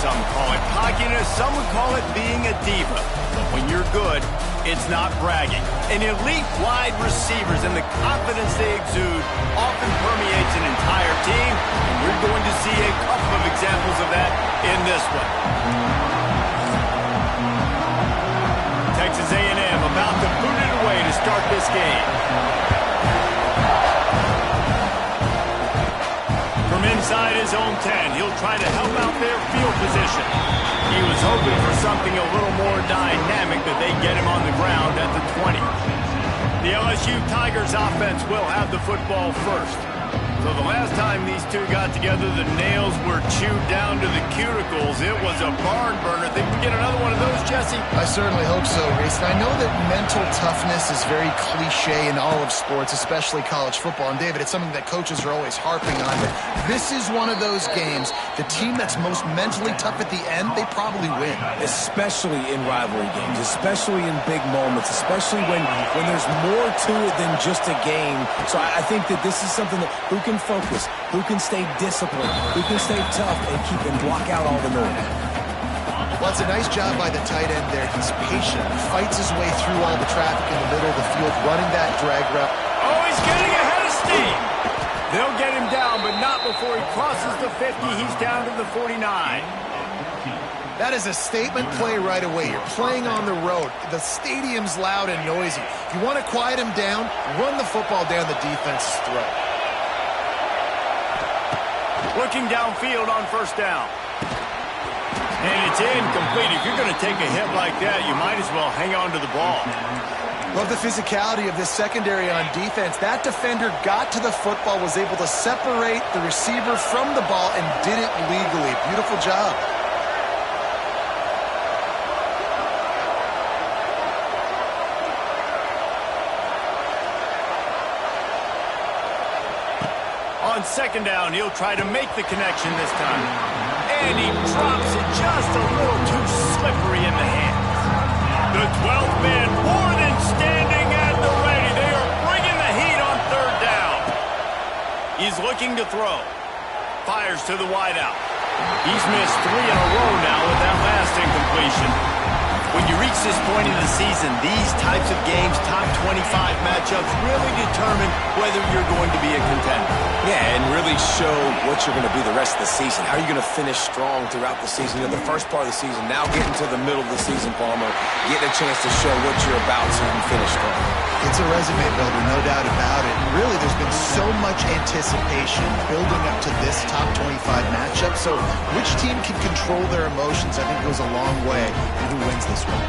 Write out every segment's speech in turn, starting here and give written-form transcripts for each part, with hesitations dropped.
Some call it cockiness, some would call it being a diva. But when you're good, it's not bragging. And elite wide receivers and the confidence they exude often permeates an entire team. And you're going to see a couple of examples of that in this one. Texas A&M about to boot it away to start this game. From inside his own 10, he'll try to help out their field position. He was hoping for something a little more dynamic, that they get him on the ground at the 20. The LSU Tigers offense will have the football first. So the last time these two got together, the nails were chewed down to the cuticles. It was a barn burner. Think we get another one of those, Jesse? I certainly hope so, Reese. And I know that mental toughness is very cliche in all of sports, especially college football. And, David, it's something that coaches are always harping on. But this is one of those games, the team that's most mentally tough at the end, they probably win. Especially in rivalry games, especially in big moments, especially when there's more to it than just a game. So I think that this is something that who can focus, who can stay disciplined, who can stay tough and block out all the noise. Well, it's a nice job by the tight end there. He's patient, fights his way through all the traffic in the middle of the field, running that drag route. Oh, he's getting ahead of steam. They'll get him down, but not before he crosses the 50. He's down to the 49. That is a statement play right away. You're playing on the road. The stadium's loud and noisy. If you want to quiet him down, run the football down the defense's throat. Looking downfield on first down. And it's incomplete. If you're going to take a hit like that, you might as well hang on to the ball. Love the physicality of this secondary on defense. That defender got to the football, was able to separate the receiver from the ball, and did it legally. Beautiful job. On second down, he'll try to make the connection this time. And he drops it just a little too slippery in the hands. The 12th man more than standing at the ready. They are bringing the heat on third down. He's looking to throw. Fires to the wideout. He's missed 3 in a row now with that last incompletion. When you reach this point in the season, these types of games, top 25 matchups, really determine whether you're going to be a contender. Yeah, and really show what you're going to be the rest of the season. How are you going to finish strong throughout the season? You know, the first part of the season, now getting to the middle of the season, Palmer, getting a chance to show what you're about so you can finish strong. It's a resume builder, no doubt about it. And really, there's been so much anticipation building up to this top 25 matchup. So which team can control their emotions, I think, goes a long way in who wins this one.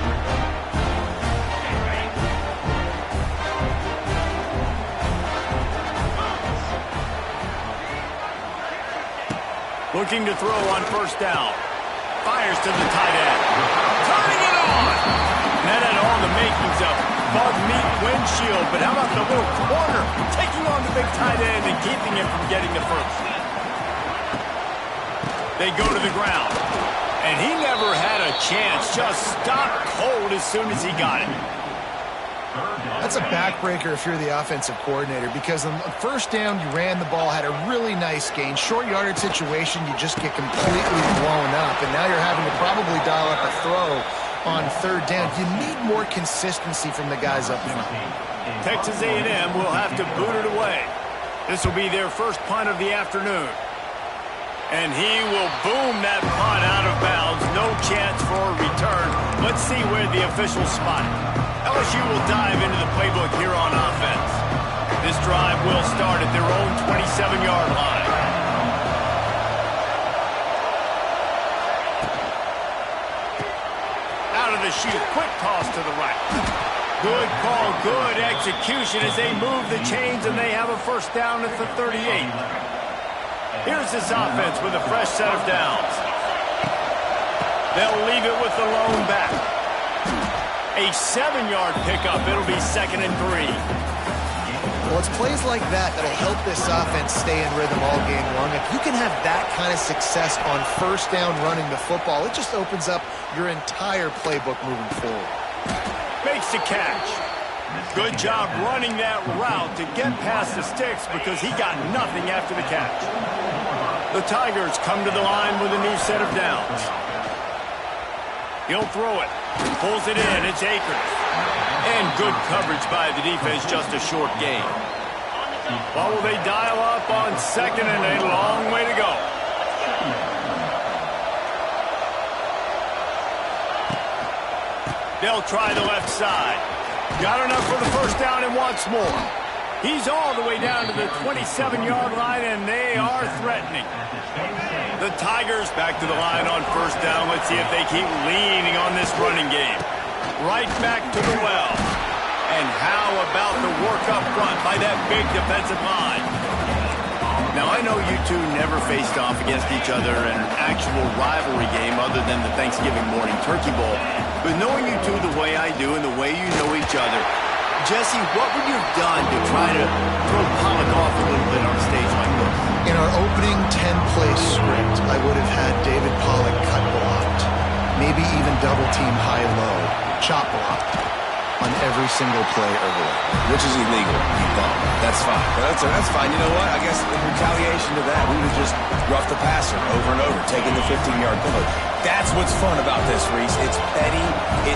Looking to throw on first down. Fires to the tight end. Turning it on. And that had all the makings of bug meat windshield. But how about the little corner taking on the big tight end and keeping him from getting the first? They go to the ground. And he never had a chance. Just stopped cold as soon as he got it. That's a backbreaker if you're the offensive coordinator, because on first down, you ran the ball, had a really nice gain. Short yardage situation, you just get completely blown up, and now you're having to probably dial up a throw on third down. You need more consistency from the guys up front. Texas A&M will have to boot it away. This will be their first punt of the afternoon. And he will boom that punt out of bounds. No chance for a return. Let's see where the officials spot it. LSU will dive into the playbook here on offense. This drive will start at their own 27-yard line. Out of the chute, quick toss to the right. Good call, good execution as they move the chains, and they have a first down at the 38. Here's this offense with a fresh set of downs. They'll leave it with the lone back. A 7-yard pickup. It'll be 2nd and 3. Well, it's plays like that that'll help this offense stay in rhythm all game long. If you can have that kind of success on first down running the football, it just opens up your entire playbook moving forward. Makes the catch. Good job running that route to get past the sticks because he got nothing after the catch. The Tigers come to the line with a new set of downs. He'll throw it. Pulls it in. It's Akers. And good coverage by the defense, just a short gain. Well, will they dial up on second and a long way to go? They'll try the left side. Got enough for the first down and wants more. He's all the way down to the 27-yard line, and they are threatening. The Tigers back to the line on first down. Let's see if they keep leaning on this running game. Right back to the well. And how about the work up front by that big defensive line? Now, I know you two never faced off against each other in an actual rivalry game other than the Thanksgiving morning Turkey Bowl. But knowing you two the way I do and the way you know each other, Jesse, what would you have done to try to throw Pollock off a little bit on a stage like this? In our opening 10-play script, I would have had David Pollock cut blocked, maybe even double-team high-low, chop blocked on every single play early. Which is illegal. That's fine. That's fine. You know what? I guess in retaliation to that, we would just rough the passer over and over, taking the 15-yard penalty. That's what's fun about this, Reese. It's petty.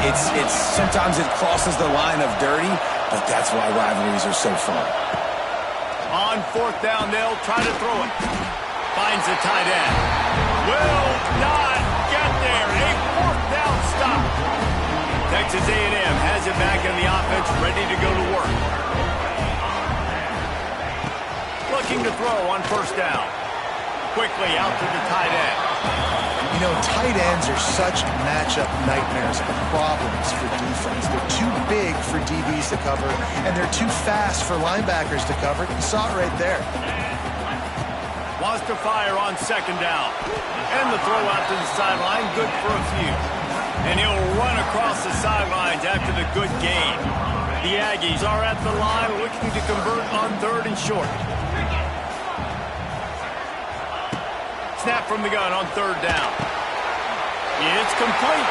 It's sometimes it crosses the line of dirty, but that's why rivalries are so fun. On fourth down, they'll try to throw it. Finds a tight end. Will not get there. A fourth down stop. Texas A&M has it back in the offense, ready to go to work. Looking to throw on first down. Quickly out to the tight end. You know, tight ends are such matchup nightmares and problems for defense. They're too big for DBs to cover, and they're too fast for linebackers to cover. You saw it right there. Wants to fire on second down. And the throw out to the sideline, good for a few. And he'll run across the sidelines after the good gain. The Aggies are at the line looking to convert on third and short. Snap from the gun on third down. It's complete.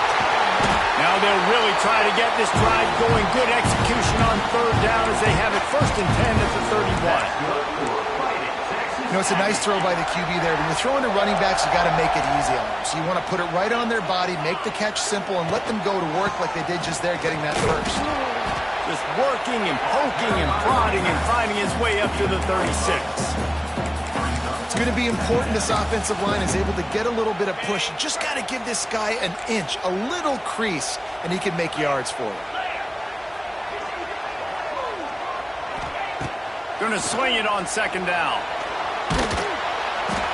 Now they'll really try to get this drive going. Good execution on third down as they have it first and 10 at the 31. You know, it's a nice throw by the QB there. When you're throwing to running backs, you got to make it easy on them. So you want to put it right on their body, make the catch simple, and let them go to work like they did just there, getting that first. Just working and poking and prodding and finding his way up to the 36. It's going to be important this offensive line is able to get a little bit of push. You just got to give this guy an inch, a little crease, and he can make yards for it. Going to swing it on second down.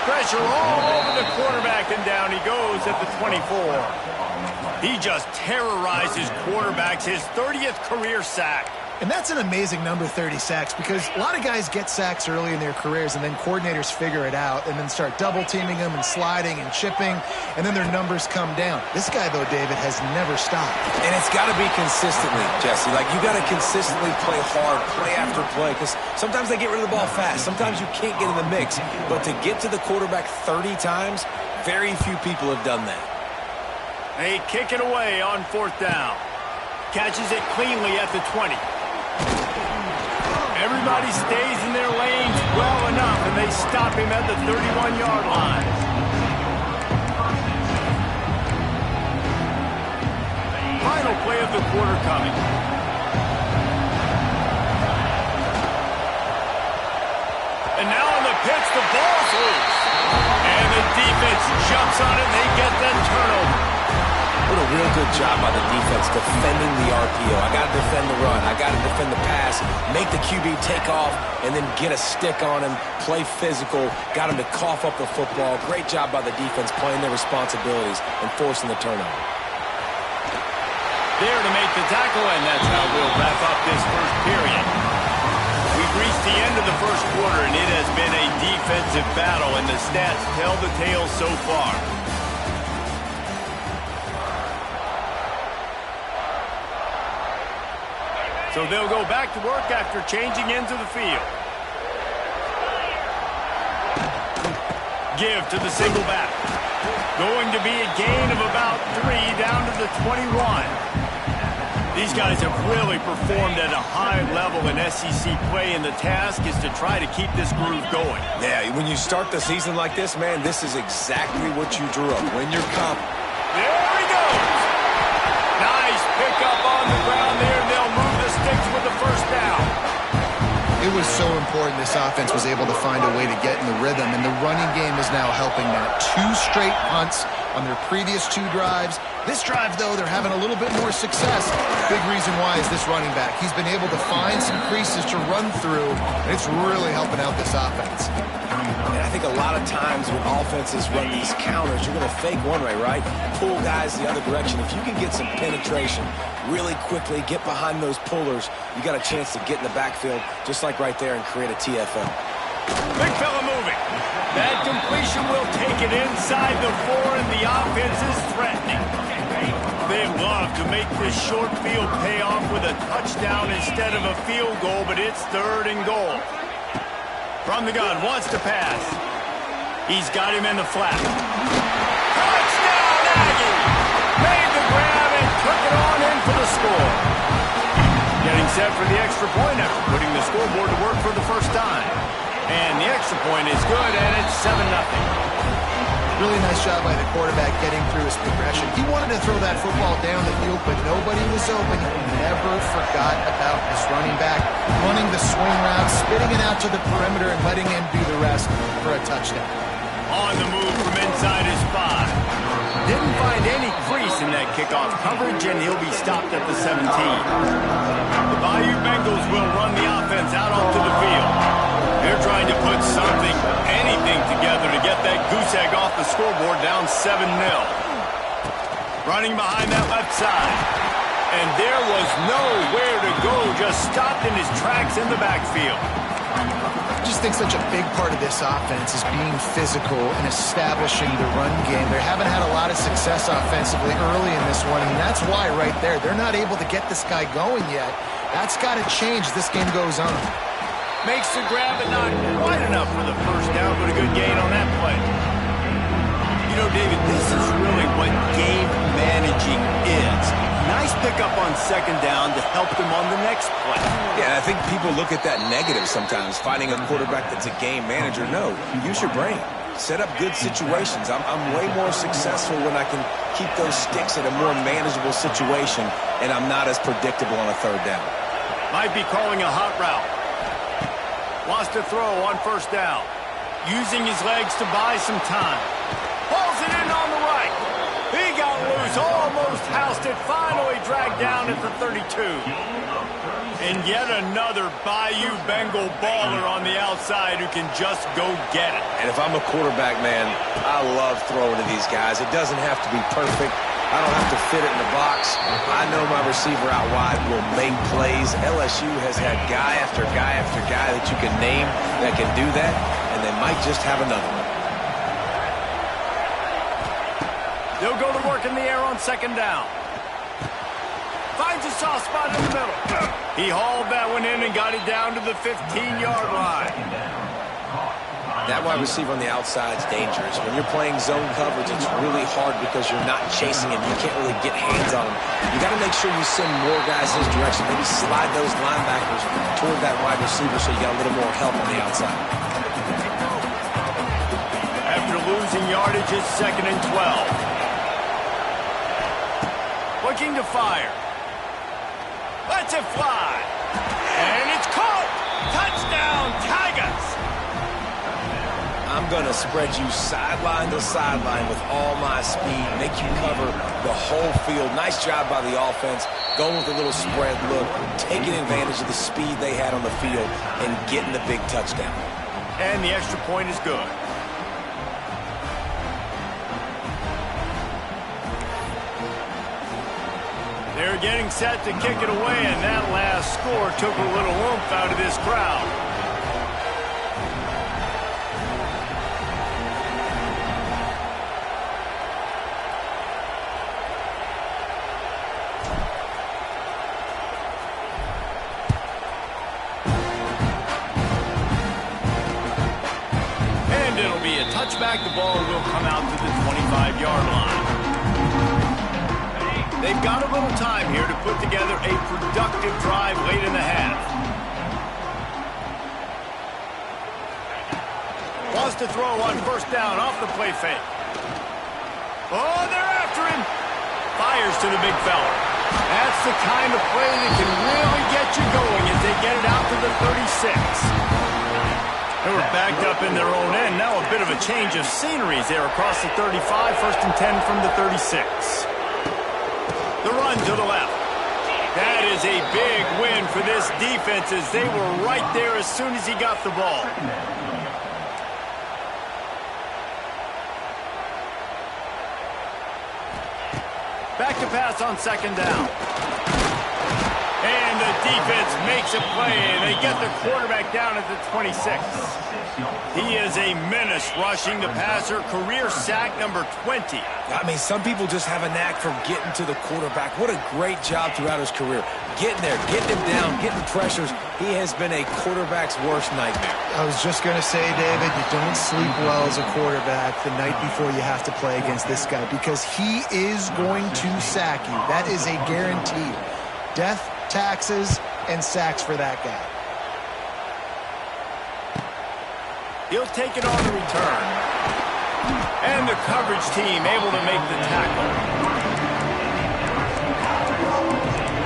Pressure all over the quarterback, and down he goes at the 24. He just terrorizes quarterbacks, his 30th career sack. And that's an amazing number, 30 sacks, because a lot of guys get sacks early in their careers, and then coordinators figure it out and then start double-teaming them and sliding and chipping, and then their numbers come down. This guy, though, David, has never stopped. And it's got to be consistently, Jesse. Like, you got to consistently play hard, play after play, because sometimes they get rid of the ball fast. Sometimes you can't get in the mix. But to get to the quarterback 30 times, very few people have done that. They kick it away on fourth down. Catches it cleanly at the 20. Everybody stays in their lanes well enough, and they stop him at the 31-yard line. Final play of the quarter coming. And now in the pitch, the ball's loose. And the defense jumps on it, and they get the turnover. What a real good job by the defense defending the RPO. I got to defend the run. I got to defend the pass, make the QB take off, and then get a stick on him, play physical, got him to cough up the football. Great job by the defense playing their responsibilities and forcing the turnover. There to make the tackle, and that's how we'll wrap up this first period. We've reached the end of the first quarter, and it has been a defensive battle, and the stats tell the tale so far. So they'll go back to work after changing into the field. Give to the single back. Going to be a gain of about 3 down to the 21. These guys have really performed at a high level in SEC play, and the task is to try to keep this groove going. Yeah, when you start the season like this, man, this is exactly what you drew up. When you're confident. There he goes. Nice pickup on the ground there, and they'll move the sticks with the first down. It was so important this offense was able to find a way to get in the rhythm, and the running game is now helping that. 2 straight punts on their previous 2 drives. This drive, though, they're having a little bit more success. Big reason why is this running back. He's been able to find some creases to run through, and it's really helping out this offense. And I think a lot of times when offenses run these counters, you're going to fake one way, right? Pull guys the other direction. If you can get some penetration really quickly, get behind those pullers, you got a chance to get in the backfield, just like right there, and create a TFL. Big fella moving. That completion will take it inside the 4, and the offense is threatening. They love to make this short field pay off with a touchdown instead of a field goal, but it's 3rd and goal. From the gun, wants to pass. He's got him in the flat. Touchdown, Aggie! Made the grab and took it on in for the score. Getting set for the extra point after putting the scoreboard to work for the first time. And the extra point is good, and it's 7-0. Really nice job by the quarterback getting through his progression. He wanted to throw that football down the field, but nobody was open. He never forgot about his running back, running the swing route, spitting it out to the perimeter, and letting him do the rest for a touchdown. On the move from inside his 5. Didn't find any crease in that kickoff coverage, and he'll be stopped at the 17. The Bayou Bengals will run the offense out onto the field. They're trying to put something, anything together to get that goose egg off the scoreboard, down 7-0. Running behind that left side. And there was nowhere to go, just stopped in his tracks in the backfield. I just think such a big part of this offense is being physical and establishing the run game. They haven't had a lot of success offensively early in this one, and that's why right there, they're not able to get this guy going yet. That's got to change as this game goes on. Makes the grab, but not quite enough for the first down, but a good gain on that play. You know, David, this is really what game managing is. Nice pickup on 2nd down to help them on the next play. Yeah, I think people look at that negative sometimes, finding a quarterback that's a game manager. No, use your brain. Set up good situations. I'm way more successful when I can keep those sticks at a more manageable situation, and I'm not as predictable on a 3rd down. Might be calling a hot route. Wants to throw on 1st down. Using his legs to buy some time. Pulls it in on the right. He got loose, almost housed it, finally dragged down at the 32. And yet another Bayou Bengal baller on the outside who can just go get it. And if I'm a quarterback, man, I love throwing to these guys. It doesn't have to be perfect. I don't have to fit it in the box. I know my receiver out wide will make plays. LSU has had guy after guy after guy that you can name that can do that, and they might just have another one. They'll go to work in the air on 2nd down. Finds a soft spot in the middle. He hauled that one in and got it down to the 15-yard line. That wide receiver on the outside is dangerous. When you're playing zone coverage, it's really hard because you're not chasing him. You can't really get hands on him. You got to make sure you send more guys his direction. Maybe slide those linebackers toward that wide receiver so you got a little more help on the outside. After losing yardage, it's 2nd and 12. Looking to fire. Lets it fly. And it's caught. Touchdown, Tigers. I'm going to spread you sideline to sideline with all my speed, make you cover the whole field. Nice job by the offense, going with a little spread look, taking advantage of the speed they had on the field and getting the big touchdown. And the extra point is good. They're getting set to kick it away, and that last score took a little oomph out of this crowd. It'll be a touchback. The ball will come out to the 25-yard line. They've got a little time here to put together a productive drive late in the half. Wants to throw on first down off the play fake. Oh, they're after him. Fires to the big fella. That's the kind of play that can really get you going as they get it out to the 36. They were backed up in their own end. Now a bit of a change of sceneries there across the 35. First and 10 from the 36. The run to the left. That is a big win for this defense as they were right there as soon as he got the ball. Back to pass on second down. And the defense makes a play, and they get the quarterback down at the 26. He is a menace rushing the passer. Career sack number 20. I mean, some people just have a knack for getting to the quarterback. What a great job throughout his career. Getting there, getting him down, getting pressures. He has been a quarterback's worst nightmare. I was just going to say, David, you don't sleep well as a quarterback the night before you have to play against this guy because he is going to sack you. That is a guarantee. Death, taxes, and sacks for that guy. He'll take it on the return. And the coverage team able to make the tackle.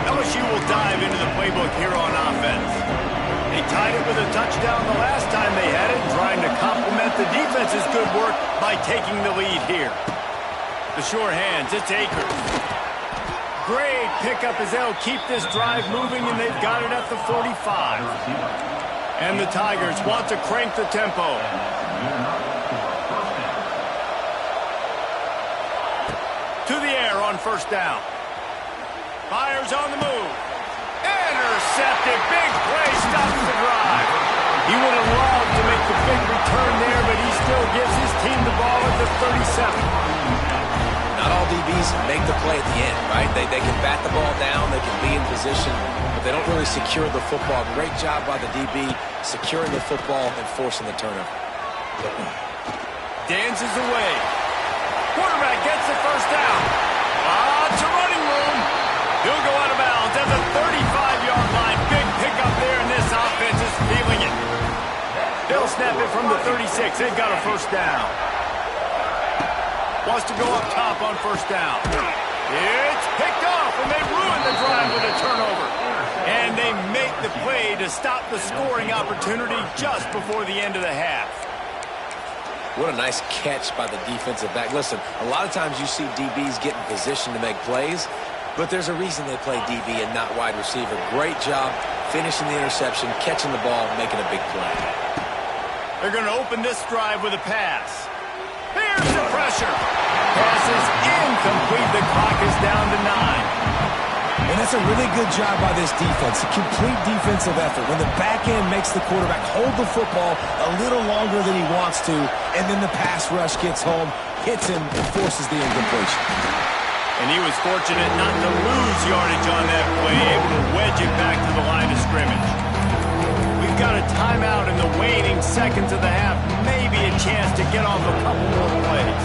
LSU will dive into the playbook here on offense. They tied it with a touchdown the last time they had it, trying to complement the defense's good work by taking the lead here. The sure hands, it's Akers. Great pickup as they'll keep this drive moving, and they've got it at the 45. And the Tigers want to crank the tempo. To the air on first down. Fires on the move. Intercepted. Big play stops the drive. He would have loved to make the big return there, but he still gives his team the ball at the 37. Not all DBs make the play at the end, right? They can bat the ball down, they can be in position, but they don't really secure the football. Great job by the DB securing the football and forcing the turnover. Dances away. Quarterback gets the first down. To running room. He'll go out of bounds at the 35-yard line. Big pickup there, and this offense is feeling it. They'll snap it from the 36. They've got a first down. Wants to go up top on first down. It's picked off, and they ruin the drive with a turnover. And they make the play to stop the scoring opportunity just before the end of the half. What a nice catch by the defensive back. Listen, a lot of times you see DBs get in position to make plays, but there's a reason they play DB and not wide receiver. Great job finishing the interception, catching the ball, making a big play. They're going to open this drive with a pass. Here's the pressure. Pass is incomplete. The clock is down to 9. And that's a really good job by this defense. A complete defensive effort. When the back end makes the quarterback hold the football a little longer than he wants to, and then the pass rush gets home, hits him, and forces the incompletion. And he was fortunate not to lose yardage on that play, able to wedge it back to the line of scrimmage. We've got a timeout in the waning seconds of the half. Maybe a chance to get off a couple more plays.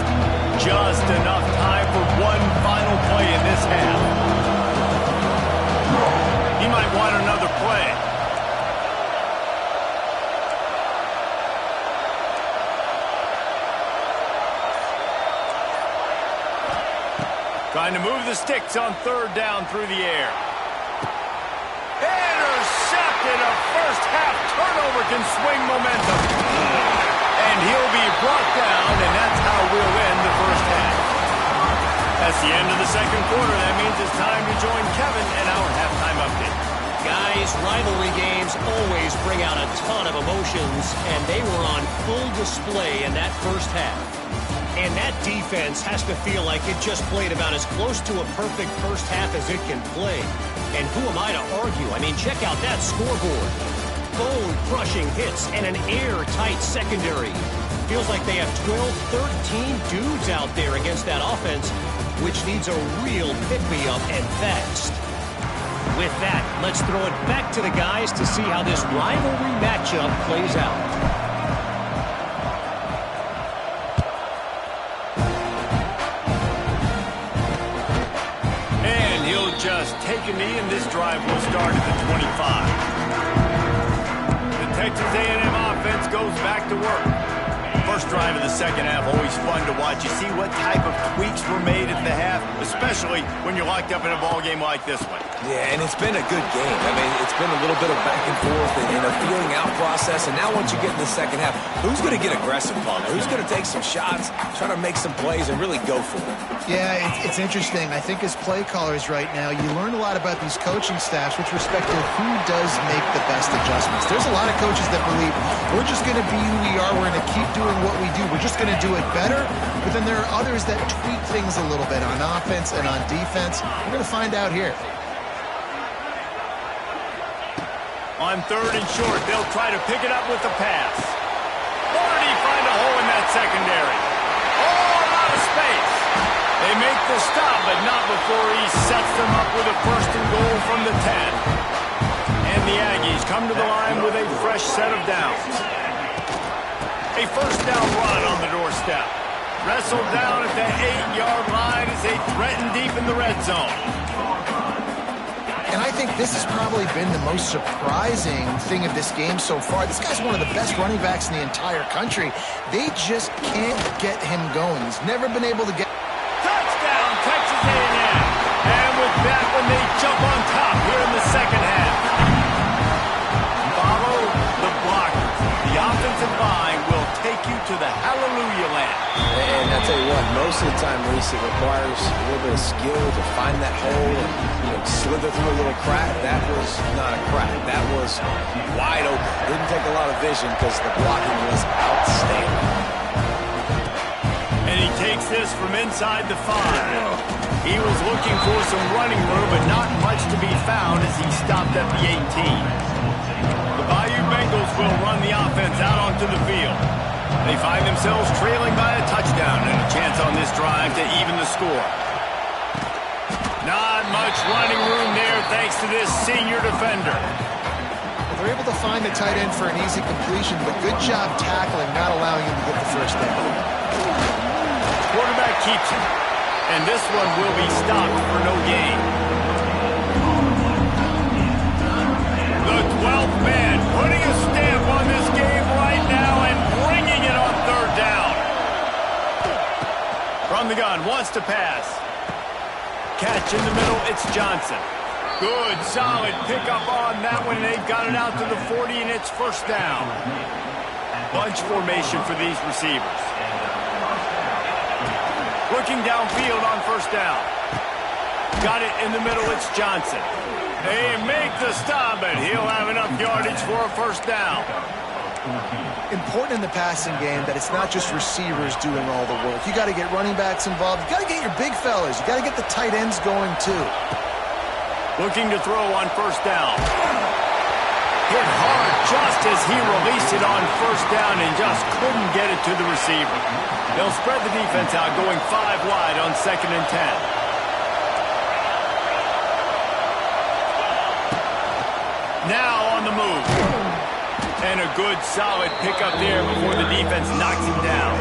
Just enough time for one final play in this half. He might want another play. Trying to move the sticks on third down through the air. Intercepted. A first half turnover can swing momentum. And he'll be brought down, and that's how we'll end the first half. That's the end of the second quarter. That means it's time to join Kevin and our halftime update. Guys, rivalry games always bring out a ton of emotions, and they were on full display in that first half. And that defense has to feel like it just played about as close to a perfect first half as it can play. And who am I to argue? I mean, check out that scoreboard. Bone-crushing hits and an airtight secondary. Feels like they have 12, 13 dudes out there against that offense, which needs a real pick-me-up and fast. With that, let's throw it back to the guys to see how this rivalry matchup plays out. He'll just take a knee, and this drive will start at the 25. The Texas A&M offense goes back to work. First drive of the second half, always fun to watch. You see what type of tweaks were made at the half, especially when you're locked up in a ball game like this one. Yeah, and it's been a good game. I mean, it's been a little bit of back and forth and a feeling out process. And now once you get in the second half, who's going to get aggressive, Palmer? Who's going to take some shots, try to make some plays, and really go for it? Yeah, it's interesting. I think as play callers right now, you learn a lot about these coaching staffs with respect to who does make the best adjustments. There's a lot of coaches that believe we're just going to be who we are. We're going to keep doing what we do. We're just going to do it better. But then there are others that tweak things a little bit on offense and on defense. We're going to find out here. On third and short, they'll try to pick it up with the pass. Barty find a hole in that secondary. Oh, a lot of space. They make the stop, but not before he sets them up with a first and goal from the 10. And the Aggies come to the line with a fresh set of downs. A first down run on the doorstep. Wrestled down at the 8-yard line as they threaten deep in the red zone. And I think this has probably been the most surprising thing of this game so far. This guy's one of the best running backs in the entire country. They just can't get him going. He's never been able to get... Touchdown, Texas A&M. And with that one, they jump on top here in the second half. Follow the blockers. The offensive line will take you to the hallelujah land. And I tell you what, most of the time, Reese, it requires a little bit of skill to find that hole and slither through a little crack. That was not a crack. That was wide open. Didn't take a lot of vision because the blocking was outstanding. And he takes this from inside the 5. He was looking for some running room, but not much to be found as he stopped at the 18. The Bayou Bengals will run the offense out onto the field. They find themselves trailing by a touchdown and a chance on this drive to even the score. Not much running room there thanks to this senior defender. They're able to find the tight end for an easy completion, but good job tackling, not allowing him to get the first down. Quarterback keeps it, and this one will be stopped for no gain. The 12th man putting a stamp on this game right now and bringing it on third down. From the gun, wants to pass. Catch in the middle, it's Johnson. Good, solid pickup on that one, and they've got it out to the 40, and it's first down. Bunch formation for these receivers. Looking downfield on first down. Got it in the middle, it's Johnson. They make the stop, but he'll have enough yardage for a first down. Important in the passing game that it's not just receivers doing all the work. You got to get running backs involved. You got to get your big fellas. You got to get the tight ends going too. Looking to throw on first down. Hit hard just as he released it on first down and just couldn't get it to the receiver. They'll spread the defense out, going 5 wide on 2nd and 10. Now on the move. And a good, solid pickup there before the defense knocks him down.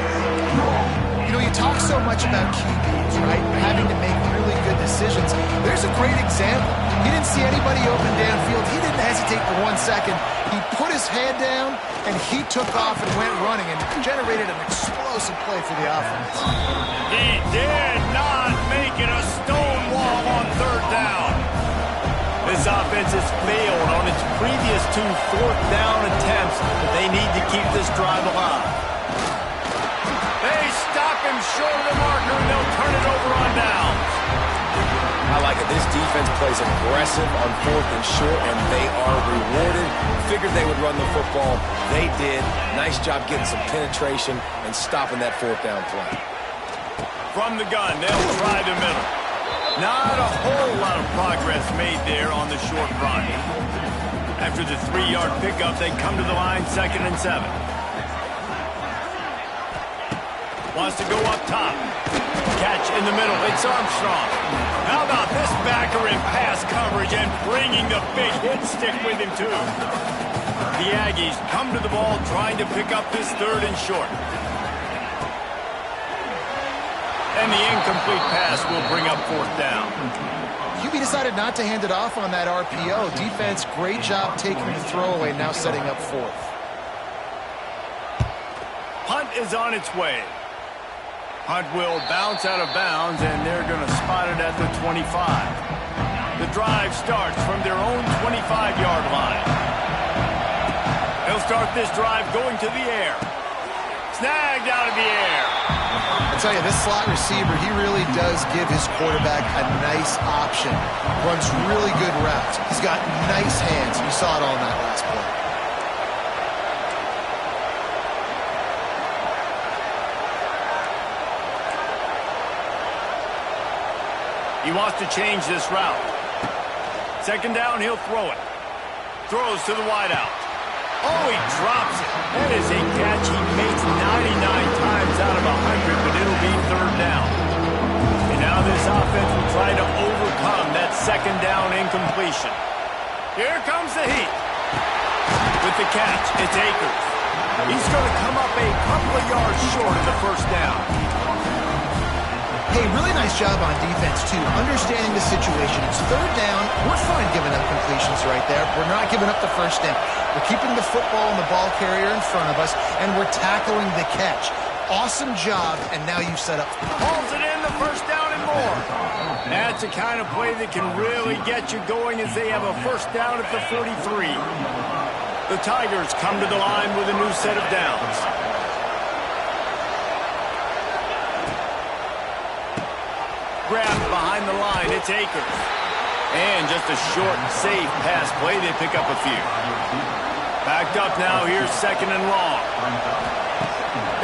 You know, you talk so much about QBs, right? Having to make really good decisions. There's a great example. He didn't see anybody open downfield. He didn't hesitate for 1 second. He put his head down, and he took off and went running and generated an explosive play for the offense. He did not make it a stone wall on third down. This offense has failed on its previous 2 fourth down attempts, but they need to keep this drive alive. They stop him short of the marker, and they'll turn it over on downs. I like it. This defense plays aggressive on 4th and short, and they are rewarded. Figured they would run the football. They did. Nice job getting some penetration and stopping that 4th down play. From the gun, they'll try the middle. Not a whole lot of progress made there on the short run. After the 3-yard pickup, they come to the line 2nd and 7. Wants to go up top. Catch in the middle. It's Armstrong. How about this backer in pass coverage and bringing the big hit stick with him, too. The Aggies come to the ball trying to pick up this 3rd and short. And the incomplete pass will bring up 4th down. QB decided not to hand it off on that RPO. Defense, great job taking the throwaway, now setting up fourth. Punt is on its way. Punt will bounce out of bounds, and they're going to spot it at the 25. The drive starts from their own 25-yard line. They'll start this drive going to the air. Snagged out of the air. I tell you, this slot receiver, he really does give his quarterback a nice option. Runs really good routes. He's got nice hands. You saw it all in that last play. He wants to change this route. Second down, he'll throw it. Throws to the wideout. Oh, he drops it. That is a catch he makes 99 times out of 100, but it'll be third down. And now this offense will try to overcome that second down incompletion. Here comes the heat. With the catch, it's Akers. He's going to come up a couple of yards short of the first down. Hey, really nice job on defense, too. Understanding the situation. It's third down. We're fine giving up completions right there. We're not giving up the first down. We're keeping the football and the ball carrier in front of us, and we're tackling the catch. Awesome job, and now you set up. Hauls it in, the first down and more. That's the kind of play that can really get you going as they have a first down at the 43. The Tigers come to the line with a new set of downs. Grabbed behind the line, it's Akers. And just a short, safe pass play, they pick up a few. Backed up now, here's second and long.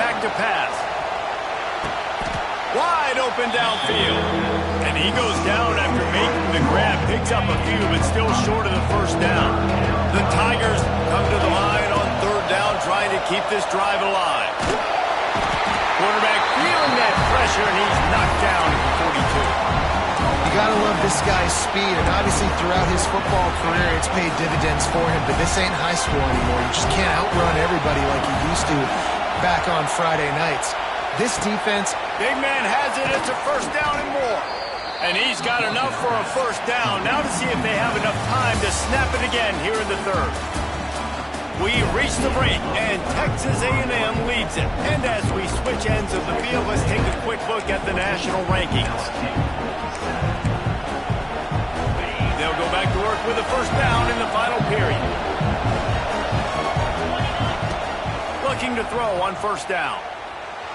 Back to pass. Wide open downfield. And he goes down after making the grab, picks up a few, but still short of the first down. The Tigers come to the line on third down, trying to keep this drive alive. Quarterback feeling that pressure, and he's knocked down at the 42. You gotta love this guy's speed, and obviously throughout his football career, it's paid dividends for him, but this ain't high school anymore. You just can't outrun everybody like you used to back on Friday nights. This defense... Big man has it. It's a first down and more. And he's got enough for a first down. Now to see if they have enough time to snap it again here in the third. We reach the break, and Texas A&M leads it. And as we switch ends of the field, let's take a quick look at the national rankings. They'll go back to work with a first down in the final period. Looking to throw on first down.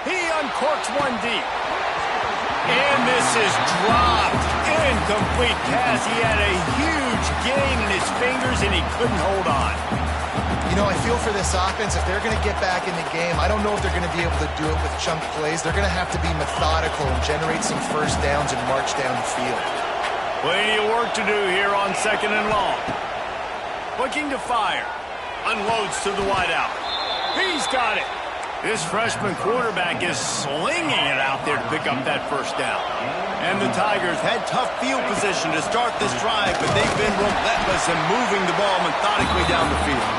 He uncorks one deep. And this is dropped. Incomplete pass. He had a huge gain in his fingers, and he couldn't hold on. You know, I feel for this offense, if they're going to get back in the game, I don't know if they're going to be able to do it with chunk plays. They're going to have to be methodical and generate some first downs and march down the field. Plenty of work to do here on second and long. Looking to fire. Unloads to the wideout. He's got it. This freshman quarterback is slinging it out there to pick up that first down. And the Tigers had tough field position to start this drive, but they've been relentless in moving the ball methodically down the field.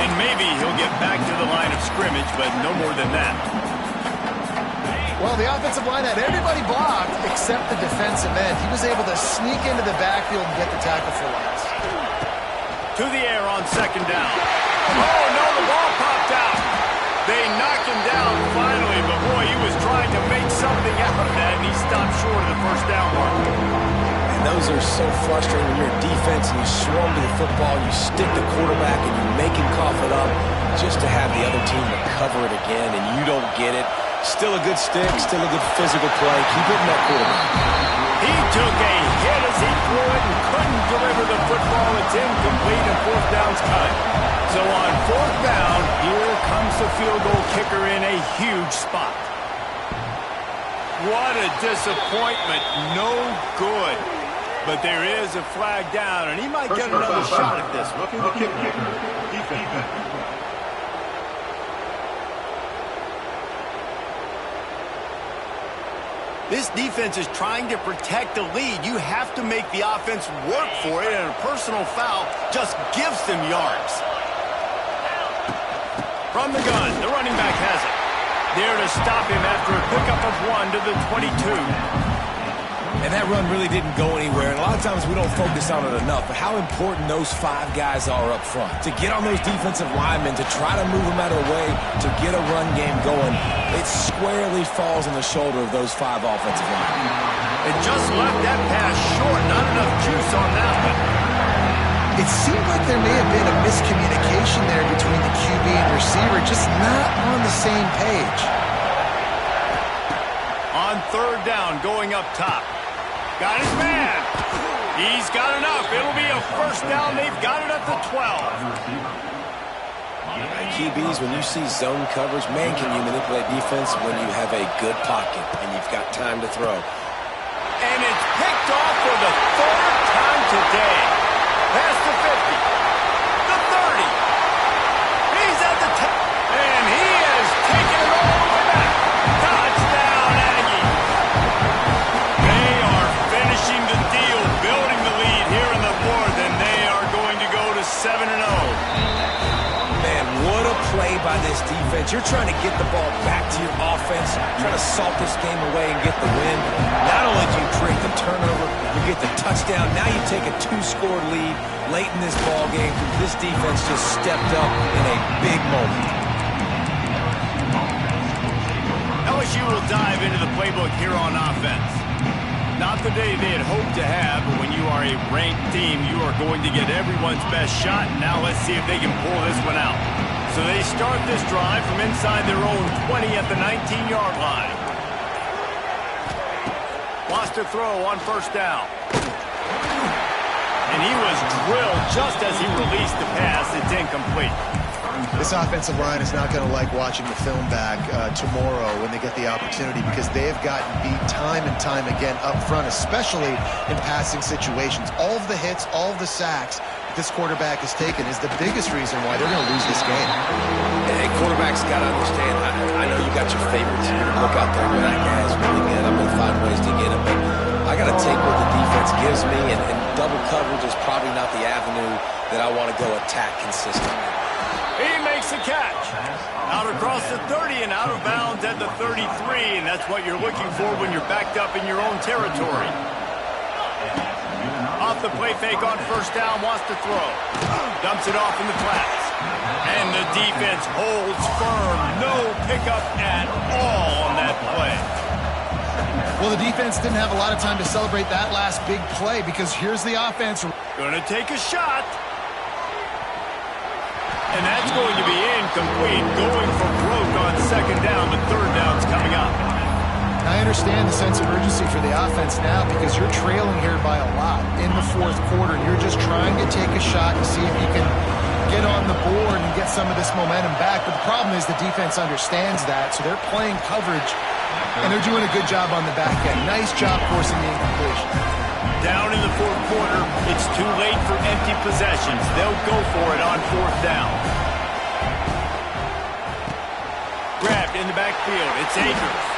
And maybe he'll get back to the line of scrimmage, but no more than that. Well, the offensive line had everybody blocked except the defensive end. He was able to sneak into the backfield and get the tackle for loss. To the air on second down. Oh, no, the ball popped out. They knocked him down finally, but boy, he was trying to make something out of that, and he stopped short of the first down mark. And those are so frustrating when you're a defense and you swarm to the football, you stick the quarterback and you make him cough it up just to have the other team recover it again, and you don't get it. Still a good stick, still a good physical play. Keep hitting that quarterback. He took a hit as he threw it and couldn't deliver the football. It's incomplete and fourth down's cut. So on fourth down, here comes the field goal kicker in a huge spot. What a disappointment. No good. But there is a flag down, and he might get another shot at this one. This defense is trying to protect the lead. You have to make the offense work for it, and a personal foul just gives them yards. From the gun, the running back has it. There to stop him after a pickup of 1 to the 22. And that run really didn't go anywhere, and a lot of times we don't focus on it enough, but how important those 5 guys are up front. To get on those defensive linemen, to try to move them out of the way, to get a run game going, it squarely falls on the shoulder of those 5 offensive linemen. It just left that pass short. Not enough juice on that one. It seemed like there may have been a miscommunication there between the QB and receiver, just not on the same page. On 3rd down, going up top. Got his man. He's got enough. It'll be a 1st down. They've got it at the 12. QBs, when you see zone coverage, man, can you manipulate defense when you have a good pocket and you've got time to throw. And it's picked off for the 3rd time today. Past the 50. The 30. He's at the 10. And he has taken it all the way back. Touchdown, Aggie. They are finishing the deal, building the lead here in the 4th, and they are going to go to 7-0. Man, what a play by this defense. You're trying to get the ball back to your offense, trying to salt this game away and get the win. Not only do you create the turnover, you get the touchdown. Now you take a 2-score lead late in this ball game. This defense just stepped up in a big moment. LSU will dive into the playbook here on offense. Not the day they had hoped to have, but when you are a ranked team, you are going to get everyone's best shot. Now let's see if they can pull this one out. So they start this drive from inside their own 20 at the 19-yard line. Wants to throw on 1st down. And he was drilled just as he released the pass. It's incomplete. This offensive line is not going to like watching the film back tomorrow when they get the opportunity, because they have gotten beat time and time again up front, especially in passing situations. All of the hits, all of the sacks that this quarterback has taken is the biggest reason why they're going to lose this game. Hey, quarterbacks got to understand, I know you got your favorites. You look out there and that guy's really good. I'm going to find ways to get him, but I got to take what the defense gives me, and double coverage is probably not the avenue that I want to go attack consistently. He makes a catch. Out across the 30 and out of bounds at the 33, and that's what you're looking for when you're backed up in your own territory. Off the play fake on 1st down, wants to throw. Dumps it off in the flats. And the defense holds firm. No pickup at all on that play. Well, the defense didn't have a lot of time to celebrate that last big play, because here's the offense. Going to take a shot. And that's going to be incomplete. Going for broke on 2nd down, but 3rd down's coming up. I understand the sense of urgency for the offense now, because you're trailing here by a lot in the 4th quarter. You're just trying to take a shot and see if you can get on the board and get some of this momentum back. But the problem is the defense understands that, so they're playing coverage, and they're doing a good job on the back end. Nice job forcing the incompletion. Down in the 4th quarter, it's too late for empty possessions. They'll go for it on 4th down. Grabbed in the backfield. It's Akers.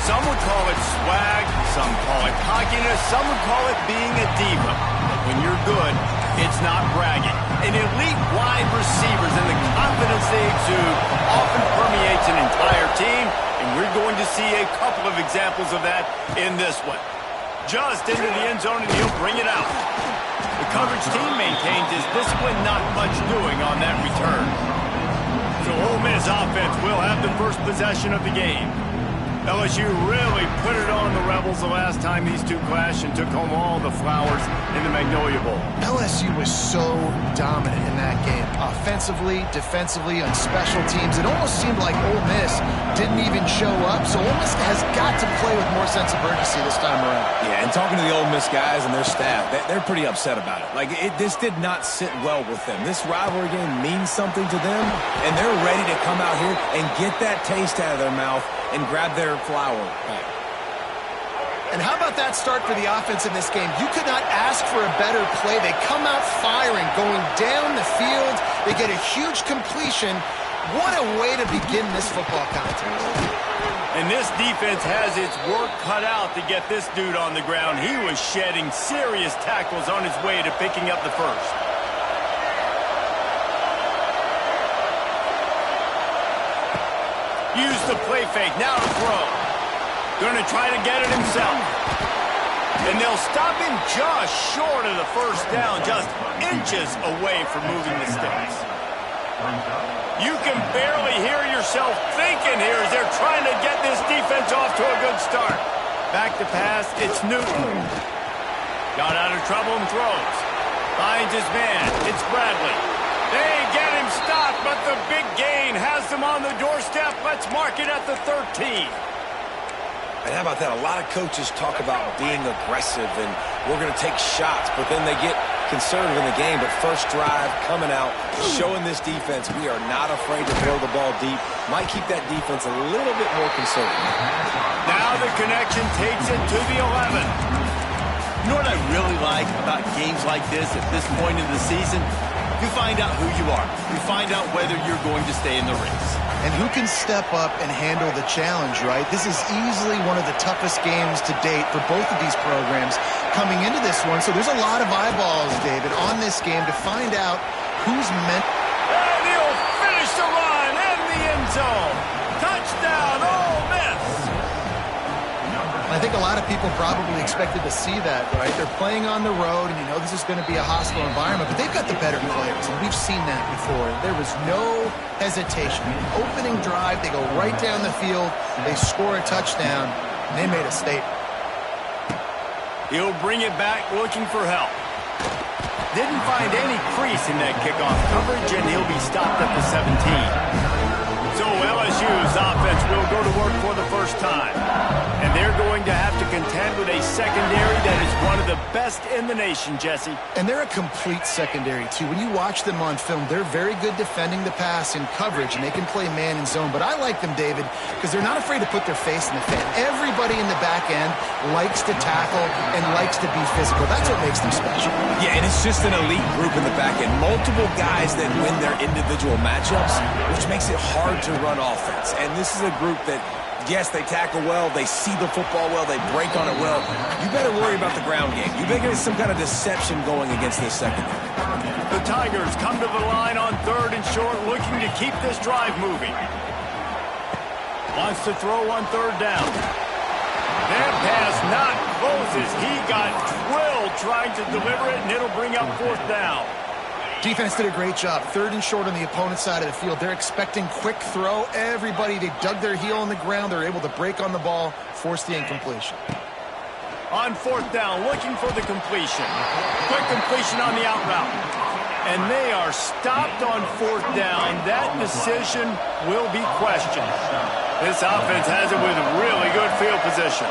Some would call it swag, some call it cockiness, some would call it being a diva. When you're good, it's not bragging. An elite wide receivers and the confidence they exude often permeates an entire team, and we're going to see a couple of examples of that in this one. Just into the end zone, and he'll bring it out. The coverage team maintains his discipline, not much doing on that return. So Ole Miss offense will have the first possession of the game. LSU really put it on the Rebels the last time these two clashed and took home all the flowers in the Magnolia Bowl. LSU was so dominant in that game. Offensively, defensively, on special teams. It almost seemed like Ole Miss didn't even show up. So Ole Miss has got to play with more sense of urgency this time around. Yeah, and talking to the Ole Miss guys and their staff, they're pretty upset about it. Like, this did not sit well with them. This rivalry game means something to them, and they're ready to come out here and get that taste out of their mouth and grab their flower back. And how about that start for the offense in this game? You could not ask for a better play. They come out firing, going down the field. They get a huge completion. What a way to begin this football contest. And this defense has its work cut out to get this dude on the ground. He was shedding serious tackles on his way to picking up the first. Use the play fake. Now to throw. Going to try to get it himself. And they'll stop him just short of the first down, just inches away from moving the sticks. You can barely hear yourself thinking here as they're trying to get this defense off to a good start. Back to pass, it's Newton. Got out of trouble and throws. Finds his man, it's Bradley. They get him stopped, but the big gain has them on the doorstep. Let's mark it at the 13. And how about that? A lot of coaches talk about being aggressive and we're going to take shots, but then they get conservative in the game. But first drive, coming out, showing this defense we are not afraid to throw the ball deep. Might keep that defense a little bit more conservative. Now the connection takes it to the 11. You know what I really like about games like this at this point in the season? You find out who you are. You find out whether you're going to stay in the race. And who can step up and handle the challenge, right? This is easily one of the toughest games to date for both of these programs coming into this one. So there's a lot of eyeballs, David, on this game to find out who's meant. And he'll finish the run in the end zone. Touchdown, Ole Miss. I think a lot of people probably expected to see that, right? They're playing on the road, and you know this is going to be a hostile environment, but they've got the better players, and we've seen that before. There was no hesitation. Opening drive, they go right down the field, they score a touchdown, and they made a statement. He'll bring it back looking for help. Didn't find any crease in that kickoff coverage, and he'll be stopped at the 17. So LSU's offense will go to work for the first time. And they're going to have to contend with a secondary that is one of the best in the nation, Jesse. And they're a complete secondary, too. When you watch them on film, they're very good defending the pass in coverage, and they can play man and zone. But I like them, David, because they're not afraid to put their face in the fan. Everybody in the back end likes to tackle and likes to be physical. That's what makes them special. Yeah, and it's just an elite group in the back end. Multiple guys that win their individual matchups, which makes it hard to run offense. And this is a group that, yes, they tackle well, they see the football well, they break on it well. You better worry about the ground game. You better get some kind of deception going against this secondary. The Tigers come to the line on 3rd and short, looking to keep this drive moving. Wants to throw on 3rd down. That pass not closes. He got drilled trying to deliver it, and it'll bring up 4th down. Defense did a great job. 3rd and short on the opponent's side of the field. They're expecting quick throw. Everybody, they dug their heel on the ground. They're able to break on the ball, force the incompletion. On 4th down, looking for the completion. Quick completion on the out route. And they are stopped on 4th down. That decision will be questioned. This offense has it with really good field position.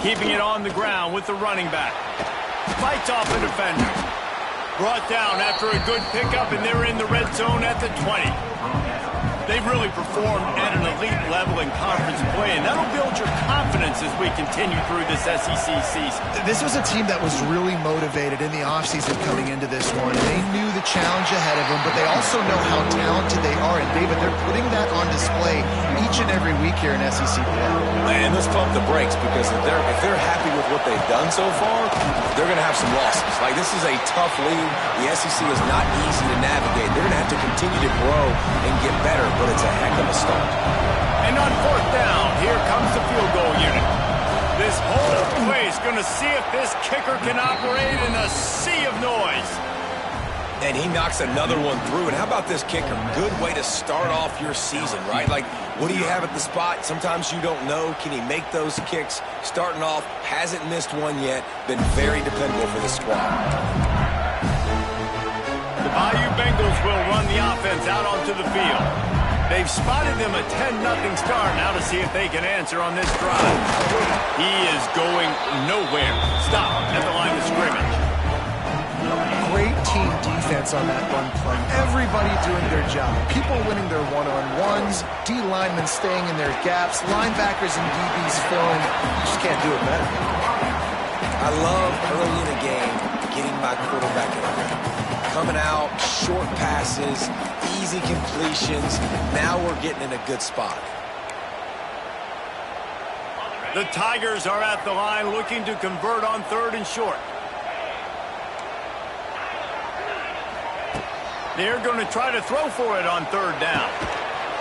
Keeping it on the ground with the running back. Fights off a defender. Brought down after a good pickup, and they're in the red zone at the 20. They've really performed at an elite level in conference play, and that'll build your confidence as we continue through this SEC season. This was a team that was really motivated in the offseason coming into this one. They knew the challenge ahead of them, but they also know how talented they are. And, David, they're putting that on display each and every week here in SEC play. And let's pump the brakes, because if they're happy with what they've done so far, they're going to have some losses. Like, this is a tough league. The SEC is not easy to navigate. They're going to have to continue to grow and get better, but it's a heck of a start. And on 4th down, here comes the field goal unit. This whole place going to see if this kicker can operate in a sea of noise. And he knocks another one through. And how about this kicker? Good way to start off your season, right? Like, what do you have at the spot? Sometimes you don't know. Can he make those kicks? Starting off, hasn't missed one yet. Been very dependable for the squad. The Bayou Bengals will run the offense out onto the field. They've spotted them a 10-0 start. Now to see if they can answer on this drive. He is going nowhere. Stop at the line of scrimmage. Great team defense on that run play. Everybody doing their job. People winning their one-on-ones, D linemen staying in their gaps, linebackers and DBs filling. You just can't do it better. I love early in the game getting my quarterback in the game. Coming out, short passes, easy completions. Now we're getting in a good spot. The Tigers are at the line looking to convert on 3rd and short. They're going to try to throw for it on 3rd down.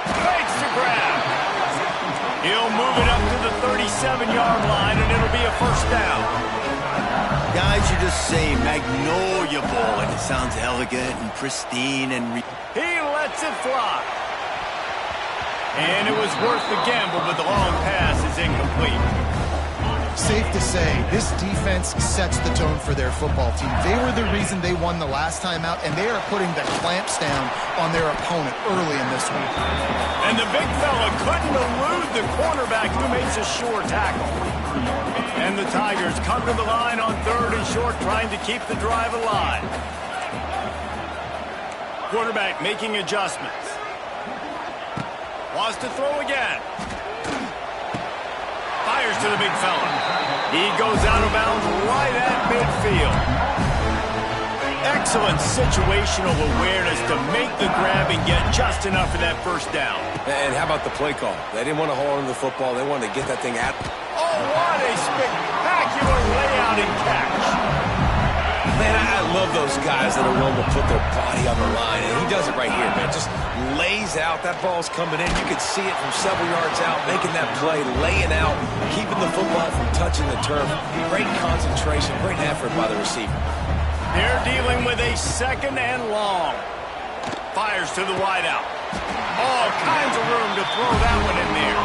Fakes to grab. He'll move it up to the 37-yard line, and it'll be a 1st down. Guys, you just say Magnolia Bowl, and it sounds elegant and pristine. And he lets it fly. And it was worth the gamble, but the long pass is incomplete. Safe to say, this defense sets the tone for their football team. They were the reason they won the last time out, and they are putting the clamps down on their opponent early in this one. And the big fella couldn't elude the cornerback who makes a sure tackle. And the Tigers come to the line on 3rd and short, trying to keep the drive alive. Quarterback making adjustments. Wants to throw again. Fires to the big fella. He goes out of bounds right at midfield. Excellent situational awareness to make the grab and get just enough for that 1st down. And how about the play call? They didn't want to hold on to the football. They wanted to get that thing out. Oh, what a spectacular layout and catch. Man, I love those guys that are willing to put their body on the line, and he does it right here, man. Just lays out. That ball's coming in. You can see it from several yards out, making that play, laying out, keeping the football from touching the turf. Great concentration, great effort by the receiver. They're dealing with a 2nd and long. Fires to the wideout. All kinds of room to throw that one in there.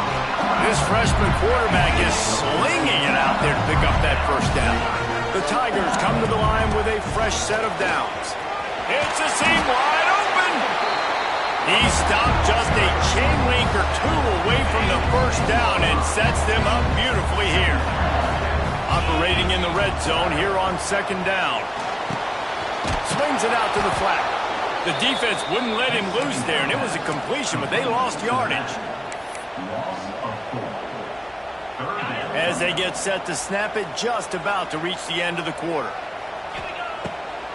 This freshman quarterback is slinging it out there to pick up that 1st down. The Tigers come to the line with a fresh set of downs. It's a seam wide open. He stopped just a chain link or 2 away from the 1st down and sets them up beautifully here. Operating in the red zone here on 2nd down. Swings it out to the flat. The defense wouldn't let him loose there, and it was a completion, but they lost yardage. As they get set to snap it, just about to reach the end of the quarter.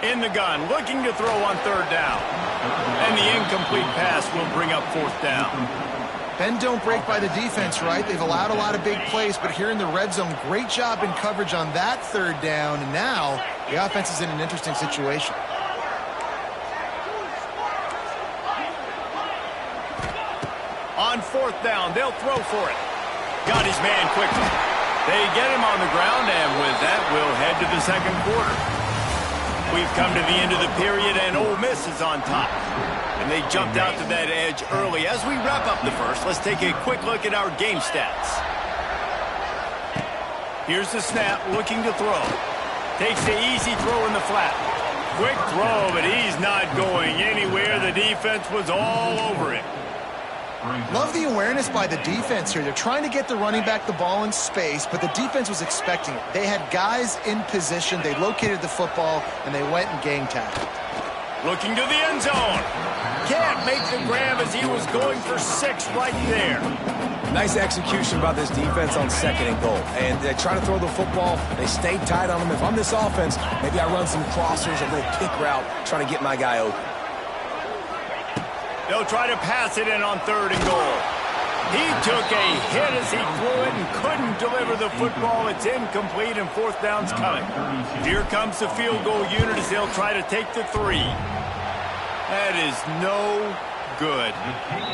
In the gun, looking to throw on 3rd down. And the incomplete pass will bring up 4th down. Bend don't break by the defense, right? They've allowed a lot of big plays, but here in the red zone, great job in coverage on that 3rd down. And now the offense is in an interesting situation. On 4th down, they'll throw for it. Got his man quickly. They get him on the ground, and with that, we'll head to the 2nd quarter. We've come to the end of the period, and Ole Miss is on top. And they jumped out to that edge early. As we wrap up the 1st, let's take a quick look at our game stats. Here's the snap, looking to throw. Takes the easy throw in the flat. Quick throw, but he's not going anywhere. The defense was all over him. Love the awareness by the defense here. They're trying to get the running back the ball in space, but the defense was expecting it. They had guys in position. They located the football, and they went and gang tackled. Looking to the end zone. Can't make the grab as he was going for 6 right there. Nice execution by this defense on 2nd and goal. And they try to throw the football. They stay tight on them. If I'm this offense, maybe I run some crossers, a little kick route, trying to get my guy open. They'll try to pass it in on 3rd and goal. He took a hit as he threw it and couldn't deliver the football. It's incomplete and 4th down's coming. Here comes the field goal unit as they'll try to take the 3. That is no good.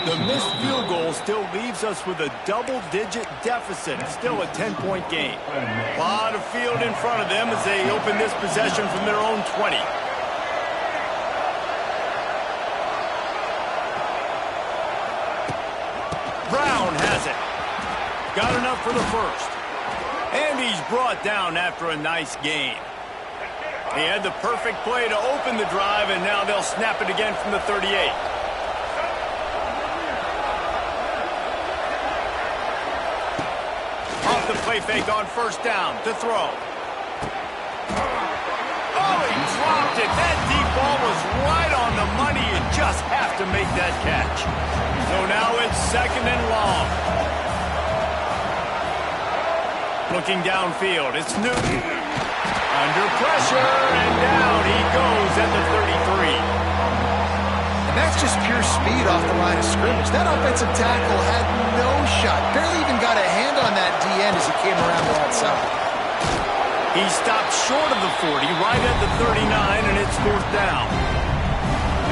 The missed field goal still leaves us with a double-digit deficit. Still a 10-point game. A lot of field in front of them as they open this possession from their own 20. Brown has it. Got enough for the 1st. And he's brought down after a nice gain. He had the perfect play to open the drive, and now they'll snap it again from the 38. Off the play fake on 1st down to throw. Oh, he dropped it. That deep ball was right on the money. You just have to make that catch. So now it's 2nd and long. Looking downfield, it's Newton. Under pressure, and down he goes at the 33. And that's just pure speed off the line of scrimmage. That offensive tackle had no shot. Barely even got a hand on that D-end as he came around the outside. He stopped short of the 40, right at the 39, and it's 4th down.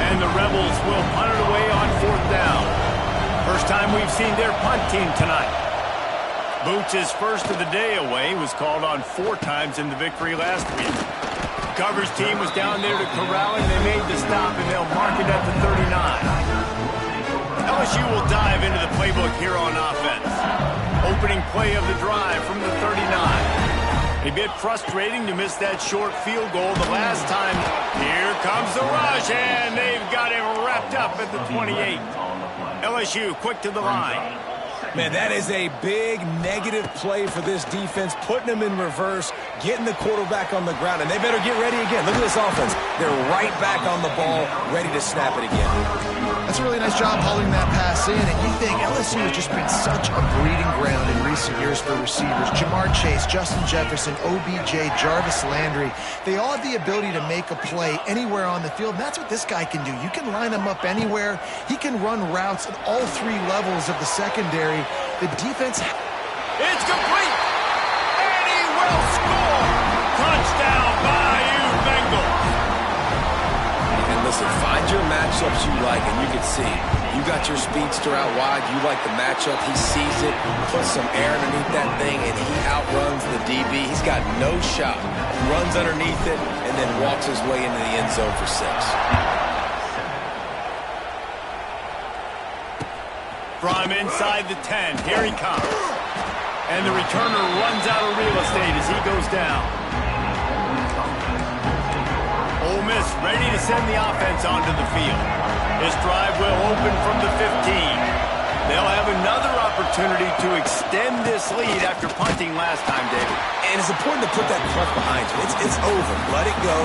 And the Rebels will punt it away on 4th down. First time we've seen their punt team tonight. Boots' first of the day away was called on 4 times in the victory last week. Coverage team was down there to corral it, and they made the stop, and they'll mark it at the 39. LSU will dive into the playbook here on offense. Opening play of the drive from the 39. A bit frustrating to miss that short field goal the last time. Here comes the rush, and they've got him wrapped up at the 28. LSU quick to the line. Man, that is a big negative play for this defense, putting them in reverse, getting the quarterback on the ground, and they better get ready again. Look at this offense. They're right back on the ball, ready to snap it again. That's a really nice job hauling that pass in, and you think LSU has just been such a breeding ground in recent years for receivers. Jamar Chase, Justin Jefferson, OBJ, Jarvis Landry, they all have the ability to make a play anywhere on the field, and that's what this guy can do. You can line him up anywhere. He can run routes at all 3 levels of the secondary. The defense... It's complete! And he will score! Touchdown, Bayou Bengals! And listen, find your matchups you like, and you can see. You got your speedster out wide. You like the matchup. He sees it, puts some air underneath that thing, and he outruns the DB. He's got no shot. Runs underneath it, and then walks his way into the end zone for 6. From inside the 10, here he comes. And the returner runs out of real estate as he goes down. Ole Miss ready to send the offense onto the field. This drive will open from the 15. They'll have another opportunity to extend this lead after punting last time, David. And it's important to put that punt behind you. It's over. Let it go.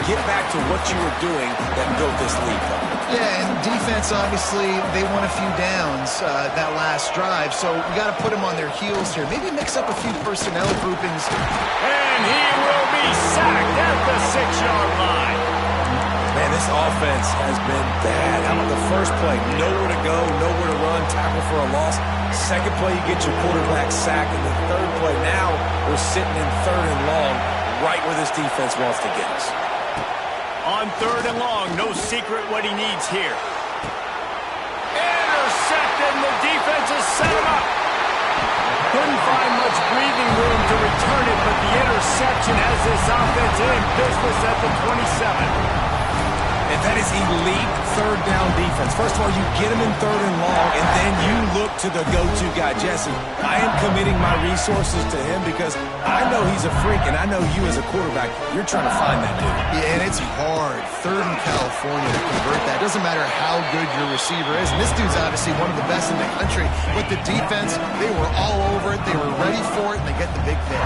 Get back to what you were doing that built this lead. Yeah, and defense, obviously, they won a few downs that last drive, so we got to put them on their heels here. Maybe mix up a few personnel groupings. And he will be sacked at the 6-yard line. Man, this offense has been bad. How about the first play? Nowhere to go, nowhere to run, tackle for a loss. Second play, you get your quarterback sacked. And the third play, now we're sitting in 3rd and long, right where this defense wants to get us. On 3rd and long, no secret what he needs here. Intercepted, and the defense has set him up. Couldn't find much breathing room to return it, but the interception has this offense in business at the 27. And that is elite 3rd down defense. First of all, you get him in 3rd and long, and then you look to the go-to guy, Jesse. I am committing my resources to him because I know he's a freak, and I know you as a quarterback, you're trying to find that dude. Yeah, and it's hard. 3rd in California to convert that. Doesn't matter how good your receiver is. And this dude's obviously one of the best in the country. But the defense, they were all over it. They were ready for it, and they get the big pick.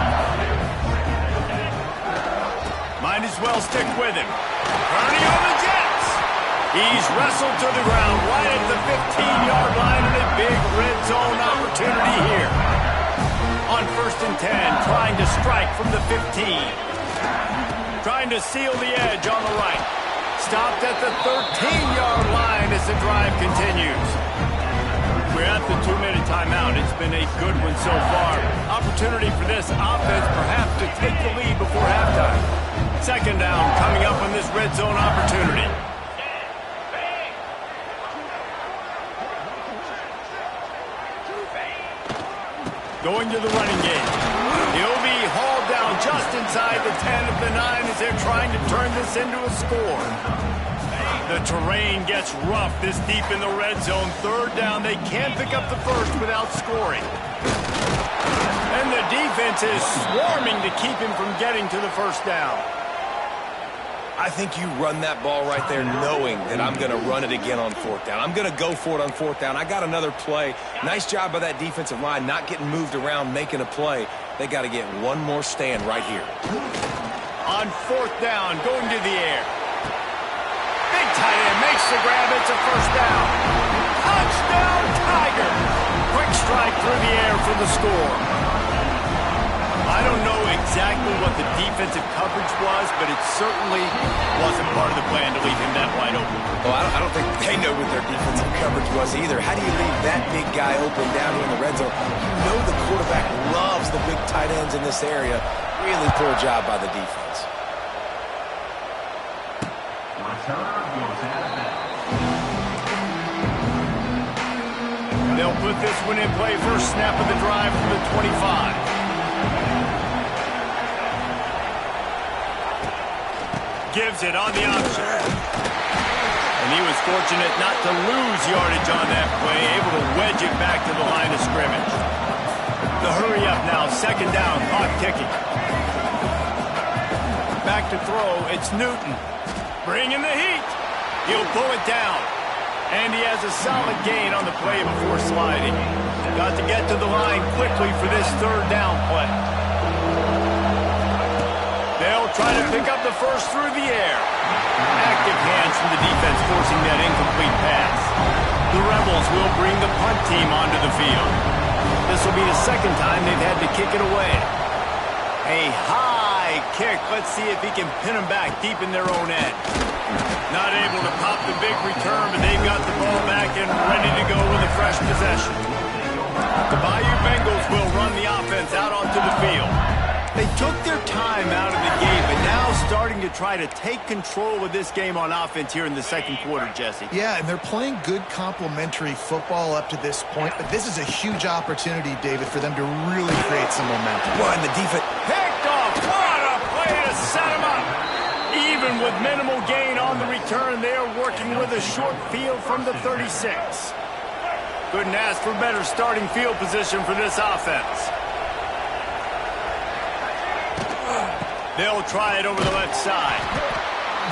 Might as well stick with him. Turning on the Jets. He's wrestled to the ground right at the 15-yard line, and a big red zone opportunity here. On 1st and 10, trying to strike from the 15. Trying to seal the edge on the right. Stopped at the 13-yard line as the drive continues. We're at the 2-minute timeout. It's been a good one so far. Opportunity for this offense perhaps to take the lead before halftime. 2nd down coming up on this red zone opportunity. Going to the running game. He'll be hauled down just inside the 10 of the 9 as they're trying to turn this into a score. The terrain gets rough this deep in the red zone. 3rd down, they can't pick up the first without scoring. And the defense is swarming to keep him from getting to the 1st down. I think you run that ball right there knowing that I'm going to run it again on 4th down. I'm going to go for it on 4th down. I got another play. Nice job by that defensive line, not getting moved around, making a play. They got to get one more stand right here. On 4th down, going to the air. Big tight end makes the grab. It's a 1st down. Touchdown, Tiger. Quick strike through the air for the score. I don't know exactly what the defensive coverage was, but it certainly wasn't part of the plan to leave him that wide open. Well, I don't think they know what their defensive coverage was either. How do you leave that big guy open down here in the red zone? You know the quarterback loves the big tight ends in this area. Really poor job by the defense. They'll put this one in play. First snap of the drive from the 25. Gives it on the option. And he was fortunate not to lose yardage on that play, able to wedge it back to the line of scrimmage. The hurry up now, 2nd down, clock ticking. Back to throw, it's Newton. Bringing the heat. He'll pull it down. And he has a solid gain on the play before sliding. Got to get to the line quickly for this 3rd down play. They'll try to pick up the first through the air. Active hands from the defense forcing that incomplete pass. The Rebels will bring the punt team onto the field. This will be the 2nd time they've had to kick it away. A high kick. Let's see if he can pin them back deep in their own end. Not able to pop the big return, but they've got the ball back and ready to go with a fresh possession. The Bayou Bengals will run the offense out onto the field. They took their time out of the game, but now starting to try to take control of this game on offense here in the 2nd quarter, Jesse. Yeah, and they're playing good complementary football up to this point, but this is a huge opportunity, David, for them to really create some momentum. Well, and the defense Picked off. What a play to set him up. Even with minimal gain on the return, they're working with a short field from the 36. Couldn't ask for better starting field position for this offense. They'll try it over the left side.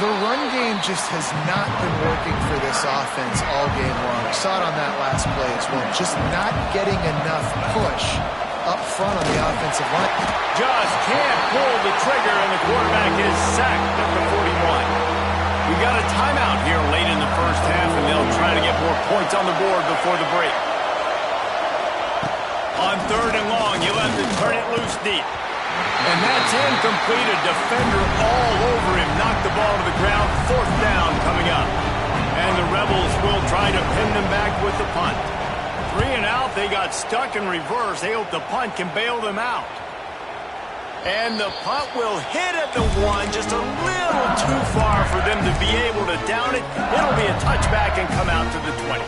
The run game just has not been working for this offense all game long. We saw it on that last play as well. Just not getting enough push up front on the offensive line. Just can't pull the trigger, and the quarterback is sacked at the 41. We got a timeout here late in the 1st half, and they'll try to get more points on the board before the break. On 3rd and long, you'll have to turn it loose deep. And that's incomplete. A defender all over him. Knocked the ball to the ground. 4th down coming up. And the Rebels will try to pin them back with the punt. 3 and out. They got stuck in reverse. They hope the punt can bail them out. And the punt will hit at the 1. Just a little too far for them to be able to down it. It'll be a touchback and come out to the 20.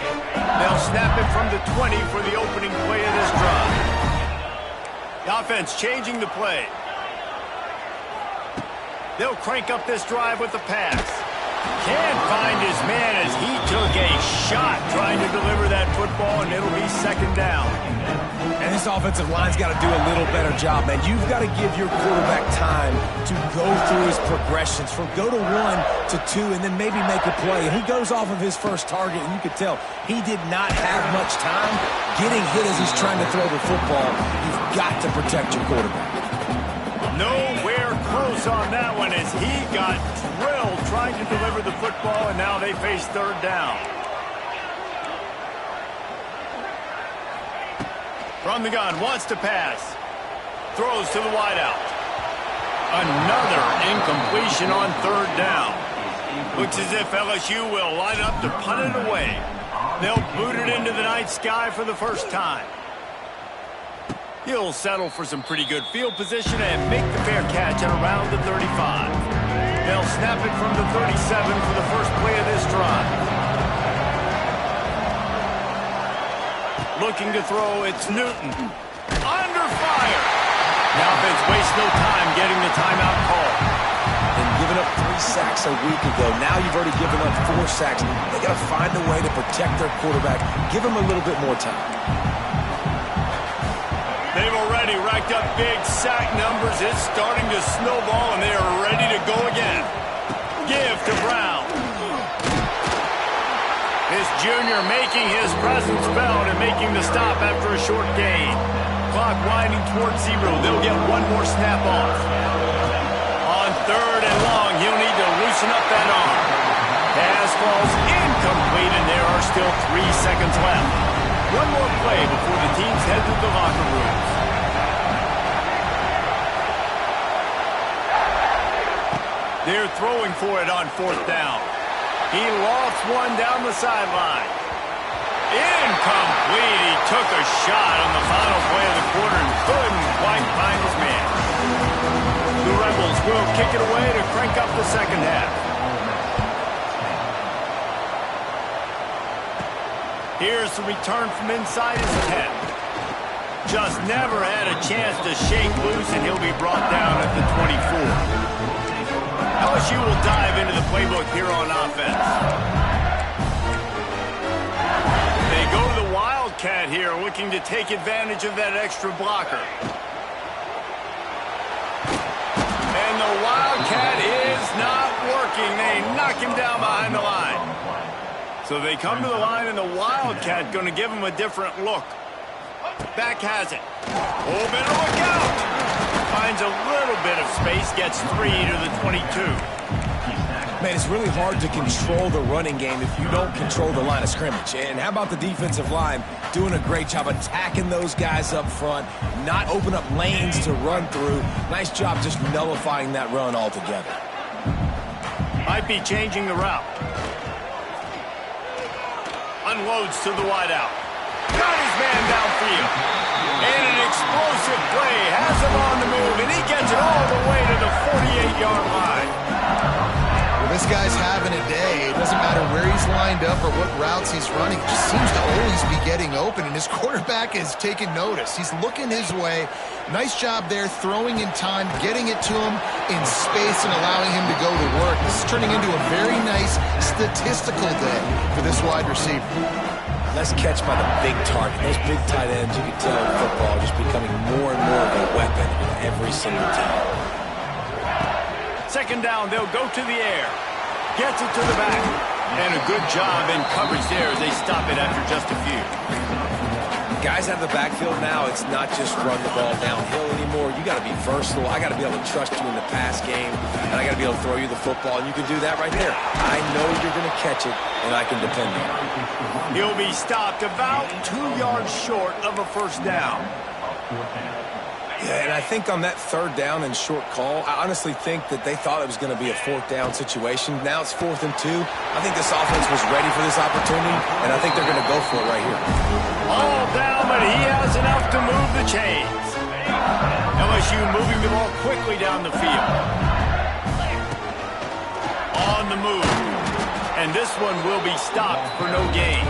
They'll snap it from the 20 for the opening play of this drive. The offense changing the play. They'll crank up this drive with the pass. Can't find his man as he took a shot trying to deliver that football, and it'll be 2nd down. And this offensive line's got to do a little better job, man. You've got to give your quarterback time to go through his progressions from go to 1 to 2 and then maybe make a play. And he goes off of his first target, and you could tell he did not have much time getting hit as he's trying to throw the football. You've got to protect your quarterback. Nowhere close focus on that one as he got drilled trying to deliver the football, and now they face third down. From the gun, wants to pass. Throws to the wideout. Another incompletion on third down. Looks as if LSU will line up to punt it away. They'll boot it into the night sky for the first time. He'll settle for some pretty good field position and make the fair catch at around the 35. They'll snap it from the 37 for the first play of this drive. Looking to throw, it's Newton. Under fire. Now offense wastes no time getting the timeout call. And giving up 3 sacks a week ago. Now you've already given up 4 sacks. They got to find a way to protect their quarterback. Give him a little bit more time. They've already racked up big sack numbers. It's starting to snowball, and they are ready to go again. Give to Brown. This junior making his presence felt and making the stop after a short gain. Clock winding towards 0. They'll get one more snap off. On third and long, he'll need to loosen up that arm. Pass falls incomplete, and there are still 3 seconds left. One more play before the teams head to the locker rooms. They're throwing for it on fourth down. He lofts one down the sideline. Incomplete. He took a shot on the final play of the quarter and couldn't quite find his man. The Rebels will kick it away to crank up the second half. Here's the return from inside his 10. Just never had a chance to shake loose, and he'll be brought down at the 24. LSU will dive into the playbook here on offense. They go to the Wildcat here, looking to take advantage of that extra blocker. And the Wildcat is not working. They knock him down behind the line. So they come to the line, and the Wildcat going to give him a different look. Back has it. Oh, better look out. Finds a little bit of space, gets 3 to the 22. Man, it's really hard to control the running game if you don't control the line of scrimmage. And how about the defensive line doing a great job attacking those guys up front, not open up lanes to run through. Nice job just nullifying that run altogether. Might be changing the route. Unloads to the wideout. Got his man downfield. And an explosive play. Has him on the move, and he gets it all the way to the 48-yard line. Well, this guy's having a day. It doesn't matter where he's lined up or what routes he's running. He just seems to always be getting open, and his quarterback is taking notice. He's looking his way. Nice job there, throwing in time, getting it to him in space and allowing him to go to work. This is turning into a very nice statistical day for this wide receiver. Nice catch by the big target. Those big tight ends, you can tell in football, just becoming more and more of a weapon in every single team. Second down, they'll go to the air. Gets it to the back. And a good job in coverage there as they stop it after just a few. Guys out of the backfield now, it's not just run the ball downhill anymore. You got to be versatile. I got to be able to trust you in the pass game, and I got to be able to throw you the football, and you can do that right there. I know you're going to catch it, and I can depend on it. He'll be stopped about 2 yards short of a first down. Yeah, and I think on that third down and short call, I honestly think that they thought it was going to be a fourth down situation. Now it's 4th and 2. I think this offense was ready for this opportunity, and I think they're going to go for it right here. All down, but he has enough to move the chains. LSU moving the ball quickly down the field. On the move. And this one will be stopped for no gain.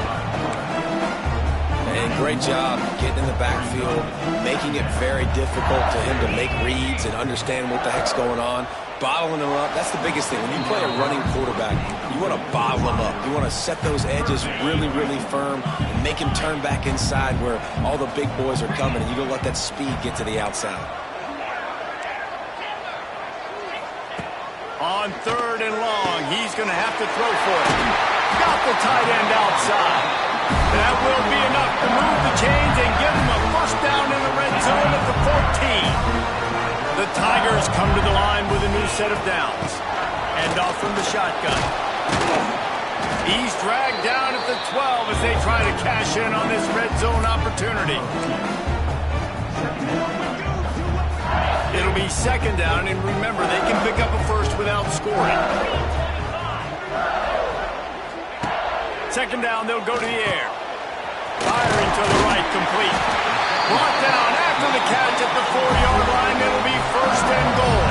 And great job getting in the backfield, making it very difficult to him to make reads and understand what the heck's going on, bottling him up. That's the biggest thing. When you play a running quarterback, you want to bottle him up. You want to set those edges really, really firm and make him turn back inside where all the big boys are coming, and you don't let that speed get to the outside. On third and long, he's going to have to throw for it. Got the tight end outside. That will be enough to move the chains and give him a first down in the red zone at the 14. The Tigers come to the line with a new set of downs. Hand off from the shotgun. He's dragged down at the 12 as they try to cash in on this red zone opportunity. It'll be second down, and remember, they can pick up a first without scoring. Second down, they'll go to the air. Firing to the right, complete. Brought down after the catch at the 4-yard line. It'll be first and goal.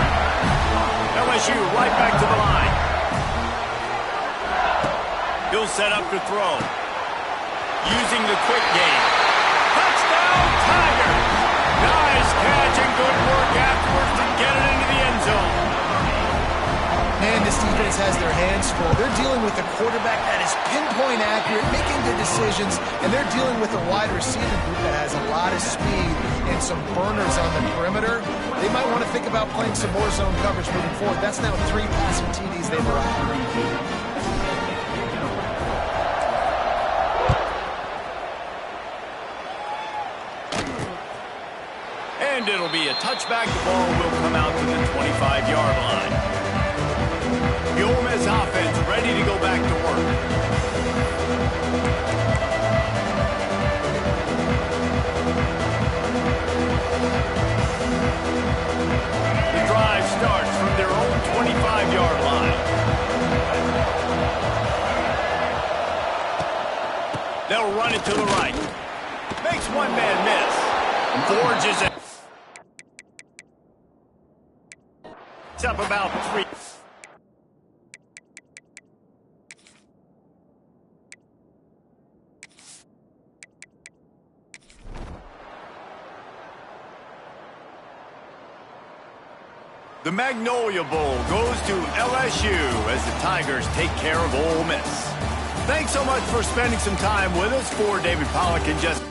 LSU right back to the line. He'll set up to throw. Using the quick game. Touchdown, Tiger! Nice catch and good work afterwards to get it into the end zone. Man, this defense has their hands full. They're dealing with a quarterback that is pinpoint accurate, making good decisions, and they're dealing with a wide receiver group that has a lot of speed and some burners on the perimeter. They might want to think about playing some more zone coverage moving forward. That's now 3 passing TDs they've allowed. And it'll be a touchback. The ball will come out to the 25-yard line. The Ole Miss offense ready to go back to work. The drive starts from their own 25-yard line. They'll run it to the right. Makes one man miss. Forges it. It's up about 3. The Magnolia Bowl goes to LSU as the Tigers take care of Ole Miss. Thanks so much for spending some time with us. For David Pollack and Just